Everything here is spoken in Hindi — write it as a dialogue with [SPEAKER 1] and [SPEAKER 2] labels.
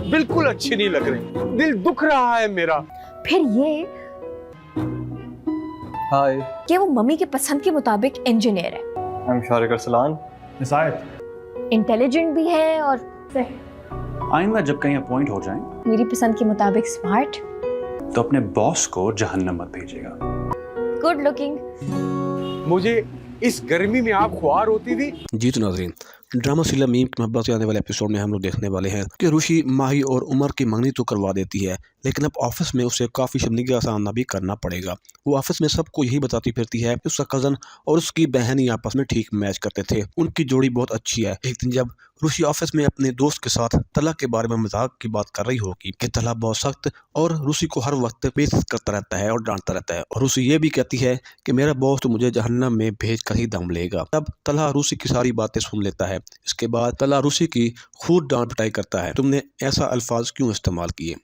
[SPEAKER 1] बिल्कुल अच्छी नहीं लग रही, दिल दुख रहा है मेरा।
[SPEAKER 2] फिर ये
[SPEAKER 3] हाय,
[SPEAKER 2] कि वो मम्मी के पसंद के मुताबिक इंजीनियर है,
[SPEAKER 3] आई एम शारिक अरसलान।
[SPEAKER 4] निसायत,
[SPEAKER 2] इंटेलिजेंट भी है और
[SPEAKER 4] आइंदा जब कहीं अपॉइंट हो जाएं
[SPEAKER 2] मेरी पसंद के मुताबिक स्मार्ट,
[SPEAKER 4] तो अपने बॉस को जहन्नम मत भेजिएगा।
[SPEAKER 2] Good looking.
[SPEAKER 1] मुझे इस गर्मी में आप ख्वार होती थी।
[SPEAKER 5] जी तो नाज़रीन, ड्रामा सीरियल मीम की मोहब्बत से आने वाले एपिसोड में हम लोग देखने वाले हैं कि रुशी माही और उमर की मंगनी तो करवा देती है, लेकिन अब ऑफिस में उसे काफ़ी शर्मिंदगी का सामना भी करना पड़ेगा। वो ऑफिस में सबको यही बताती फिरती है कि उसका कज़न और उसकी बहन ही आपस में ठीक मैच करते थे, उनकी जोड़ी बहुत अच्छी है। एक दिन जब रुशी ऑफिस में अपने दोस्त के साथ तला के बारे में मजाक की बात कर रही होगी कि तला बहुत सख्त और रुशी को हर वक्त बेइज्जत करता रहता है और डांटता रहता है, और रुशी ये भी कहती है कि मेरा बॉस तो मुझे जहन्नम में भेज कर ही दम लेगा। तब तला रुशी की सारी बातें सुन लेता है। इसके बाद तला रुशी की खूब डांट पिटाई करता है, तुमने ऐसा अल्फाज क्यों इस्तेमाल किए।